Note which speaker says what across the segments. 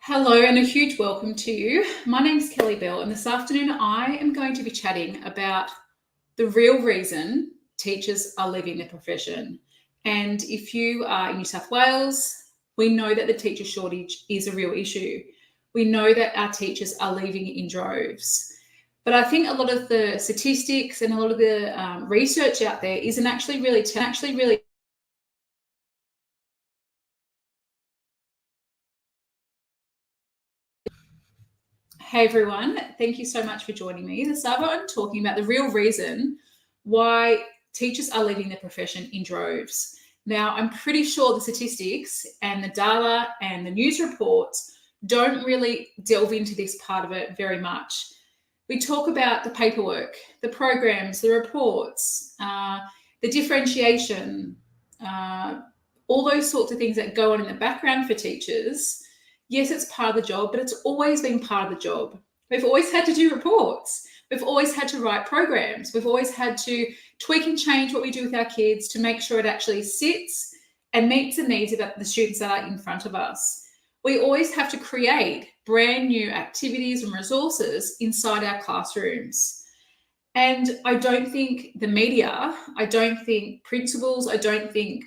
Speaker 1: Hello and a huge welcome to you. My name's Kell Bell, and this afternoon I am going to be chatting about the real reason teachers are leaving the profession. And if you are in New South Wales, we know that the teacher shortage is a real issue. We know that our teachers are leaving in droves. But I think a lot of the statistics and a lot of the research out there isn't actually really Hey everyone, thank you so much for joining me. This hour I'm talking about the real reason why teachers are leaving the profession in droves. Now, I'm pretty sure the statistics and the data and the news reports don't really delve into this part of it very much. We talk about the paperwork, the programs, the reports, the differentiation, all those sorts of things that go on in the background for teachers. Yes, it's part of the job, but it's always been part of the job. We've always had to do reports. We've always had to write programs. We've always had to tweak and change what we do with our kids to make sure it actually sits and meets the needs of the students that are in front of us. We always have to create brand new activities and resources inside our classrooms. And I don't think the media, I don't think principals, I don't think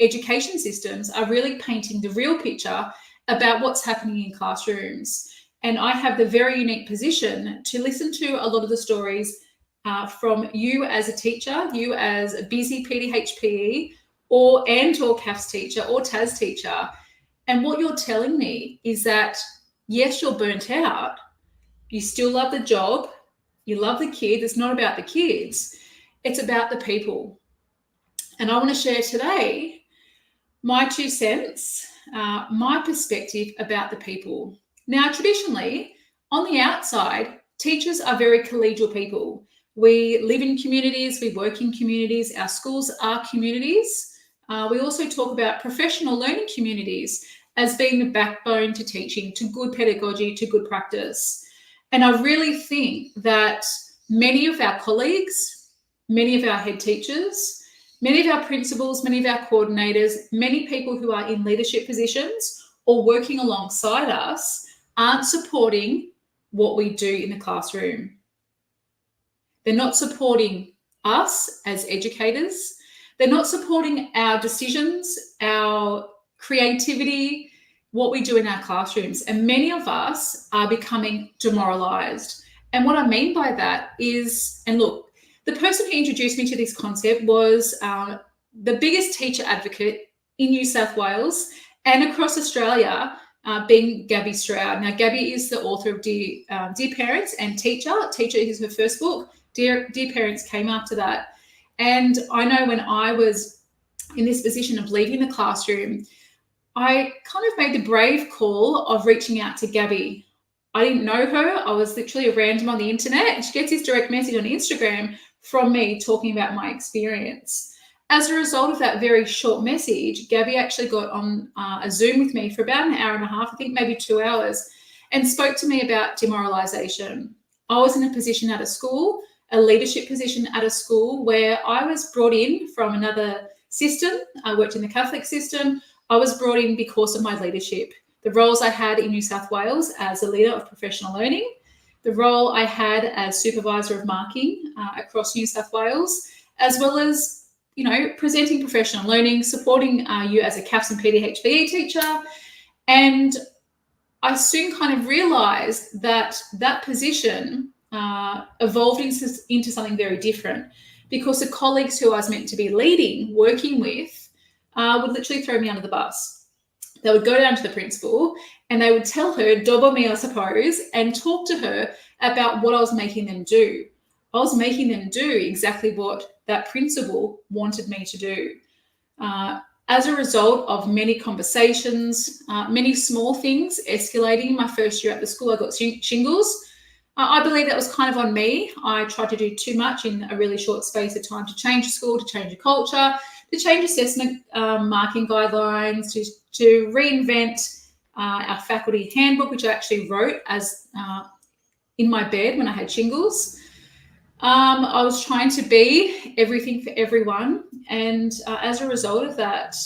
Speaker 1: education systems are really painting the real picture about what's happening in classrooms. And I have the very unique position to listen to a lot of the stories from you as a teacher, you as a busy PDHPE or CAFS teacher or TAS teacher. And what you're telling me is that, yes, you're burnt out. You still love the job. You love the kids. It's not about the kids. It's about the people. And I want to share today my 2 cents, my perspective about the people. Now, traditionally, on the outside, teachers are very collegial people. We live in communities, we work in communities, our schools are communities. We also talk about professional learning communities as being the backbone to teaching, to good pedagogy, to good practice. And I really think that many of our colleagues, many of our head teachers, many of our principals, many of our coordinators, many people who are in leadership positions or working alongside us aren't supporting what we do in the classroom. They're not supporting us as educators. They're not supporting our decisions, our creativity, what we do in our classrooms. And many of us are becoming demoralized. And what I mean by that is, and look, the person who introduced me to this concept was the biggest teacher advocate in New South Wales and across Australia, being Gabby Stroud. Now, Gabby is the author of Dear Parents and Teacher. Teacher is her first book. Dear Parents came after that. And I know when I was in this position of leaving the classroom, I kind of made the brave call of reaching out to Gabby. I didn't know her. I was literally a random on the internet. She gets this direct message on Instagram from me talking about my experience. As a result of that very short message, Gabby actually got on a Zoom with me for about an hour and a half, I think maybe 2 hours, and spoke to me about demoralization. I was in a position at a school, a leadership position at a school, where I was brought in from another system. I worked in the Catholic system. I was brought in because of my leadership. The roles I had in New South Wales as a leader of professional learning, the role I had as supervisor of marking across New South Wales, as well as, presenting professional learning, supporting you as a CAFS and PDHPE teacher. And I soon kind of realised that that position evolved into something very different, because the colleagues who I was meant to be leading, working with, would literally throw me under the bus. They would go down to the principal and they would tell her, dob on me, I suppose, and talk to her about what I was making them do. I was making them do exactly what that principal wanted me to do. As a result of many conversations, many small things escalating, my first year at the school, I got shingles. I believe that was kind of on me. I tried to do too much in a really short space of time to change the school, to change the culture, to change assessment marking guidelines, to reinvent our faculty handbook, which I actually wrote as in my bed when I had shingles. I was trying to be everything for everyone. And as a result of that,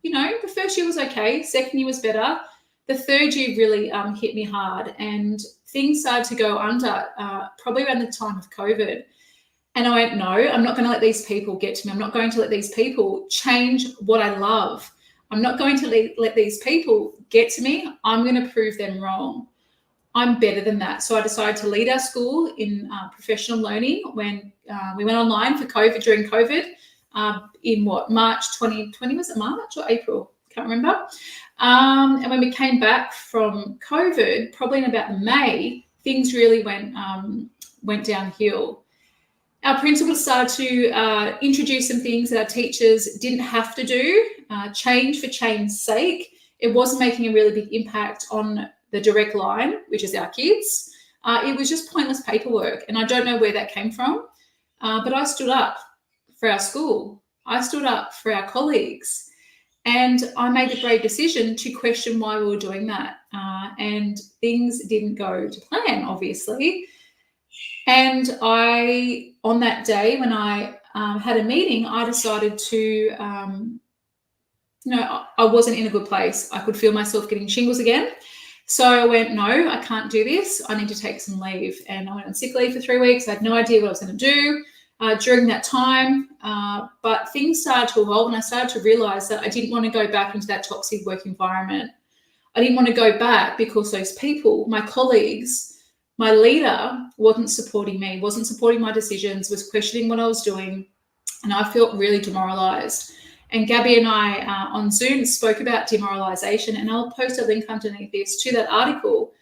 Speaker 1: the first year was okay. Second year was better. the third year really hit me hard, and things started to go under probably around the time of COVID. And I went, no, I'm not going to let these people get to me. I'm not going to let these people change what I love. I'm not going to let these people get to me. I'm going to prove them wrong. I'm better than that. So I decided to lead our school in professional learning when we went online for COVID, during COVID, in March 2020, was it March or April? Can't remember. And when we came back from COVID, probably in about May, things really went downhill. Our principal started to introduce some things that our teachers didn't have to do, change for change's sake. It wasn't making a really big impact on the direct line, which is our kids. It was just pointless paperwork, and I don't know where that came from, but I stood up for our school. I stood up for our colleagues, and I made the brave decision to question why we were doing that, and things didn't go to plan, obviously. And on that day when I had a meeting, I decided to, I wasn't in a good place. I could feel myself getting shingles again. So I went, no, I can't do this. I need to take some leave. And I went on sick leave for 3 weeks. I had no idea what I was going to do during that time. But things started to evolve, and I started to realize that I didn't want to go back into that toxic work environment. I didn't want to go back because those people, my colleagues, my leader wasn't supporting me, wasn't supporting my decisions, was questioning what I was doing, and I felt really demoralized. And Gabby and I on Zoom spoke about demoralization, and I'll post a link underneath this to that article.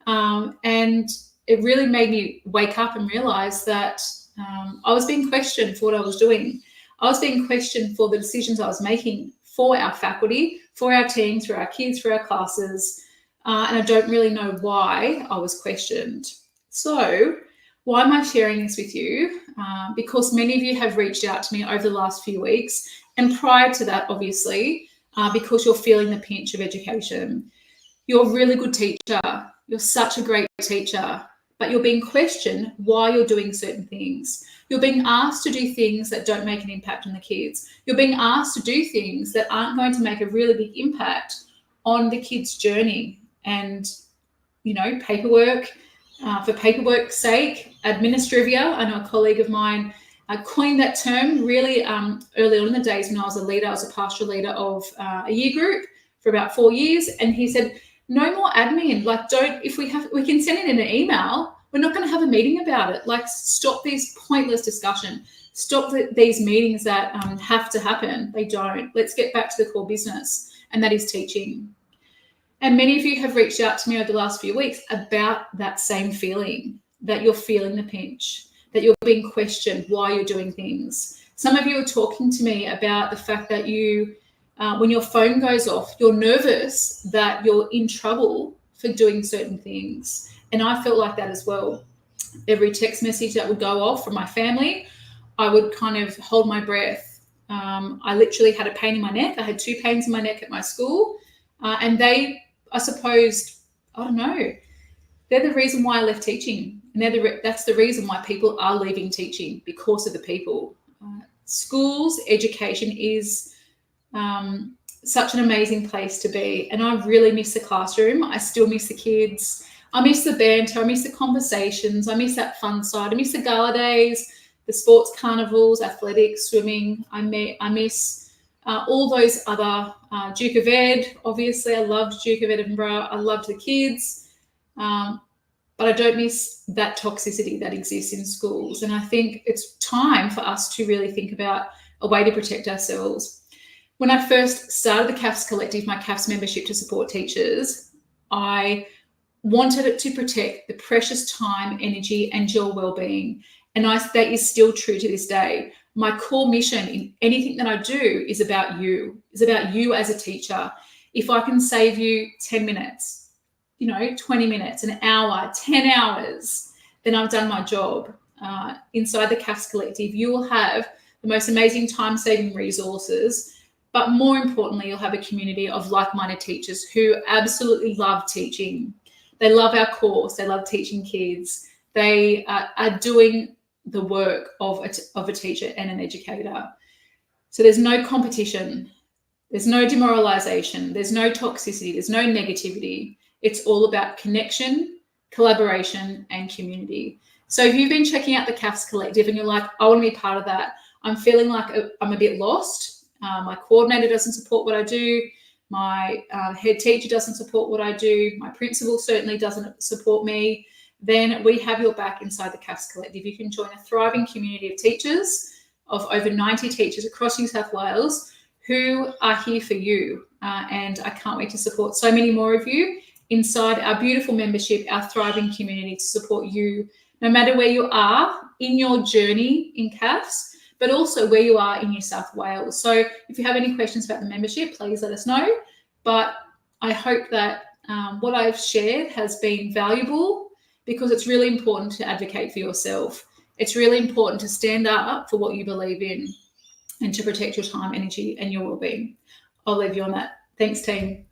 Speaker 1: And it really made me wake up and realize that I was being questioned for what I was doing. I was being questioned for the decisions I was making for our faculty, for our teams, for our kids, for our classes. And I don't really know why I was questioned. So why am I sharing this with you? Because many of you have reached out to me over the last few weeks, and prior to that, obviously, because you're feeling the pinch of education. You're a really good teacher. You're such a great teacher, but you're being questioned why you're doing certain things. You're being asked to do things that don't make an impact on the kids. You're being asked to do things that aren't going to make a really big impact on the kids' journey. And, paperwork, for paperwork's sake, administrivia. I know a colleague of mine coined that term really early on in the days when I was a leader. I was a pastoral leader of a year group for about 4 years. And he said, no more admin. We can send it in an email. We're not going to have a meeting about it. Stop these pointless discussion. Stop these meetings that have to happen. They don't. Let's get back to the core business, and that is teaching. And many of you have reached out to me over the last few weeks about that same feeling, that you're feeling the pinch, that you're being questioned why you're doing things. Some of you are talking to me about the fact that you, when your phone goes off, you're nervous that you're in trouble for doing certain things. And I felt like that as well. Every text message that would go off from my family, I would kind of hold my breath. I literally had a pain in my neck. I had 2 pains in my neck at my school. And they, I suppose, I don't know, they're the reason why I left teaching. And that's the reason why people are leaving teaching, because of the people. Schools, education is such an amazing place to be. And I really miss the classroom. I still miss the kids. I miss the banter. I miss the conversations. I miss that fun side. I miss the gala days, the sports carnivals, athletics, swimming. I miss all those other, Duke of Ed, obviously. I loved Duke of Edinburgh. I loved the kids. But I don't miss that toxicity that exists in schools. And I think it's time for us to really think about a way to protect ourselves. When I first started the CAFS Collective, my CAFS membership to support teachers, I wanted it to protect the precious time, energy, and your well-being. And that is still true to this day. My core mission in anything that I do is about you. It's about you as a teacher. If I can save you 10 minutes, 20 minutes, an hour, 10 hours, then I've done my job. Inside the CAFS Collective, you will have the most amazing time-saving resources, but more importantly, you'll have a community of like-minded teachers who absolutely love teaching. They love our course. They love teaching kids. They are doing the work of a teacher and an educator. So there's no competition. There's no demoralization. There's no toxicity. There's no negativity. It's all about connection, collaboration, and community. So if you've been checking out the CAFS Collective and you're like, I want to be part of that, I'm feeling like I'm a bit lost. My coordinator doesn't support what I do. My head teacher doesn't support what I do. My principal certainly doesn't support me. Then we have your back inside the CAFS Collective. You can join a thriving community of teachers, of over 90 teachers across New South Wales who are here for you. And I can't wait to support so many more of you inside our beautiful membership, our thriving community, to support you no matter where you are in your journey in CAFS, but also where you are in New South Wales. So if you have any questions about the membership, please let us know. But I hope that what I've shared has been valuable, because it's really important to advocate for yourself. It's really important to stand up for what you believe in and to protect your time, energy, and your well-being. I'll leave you on that. Thanks, team.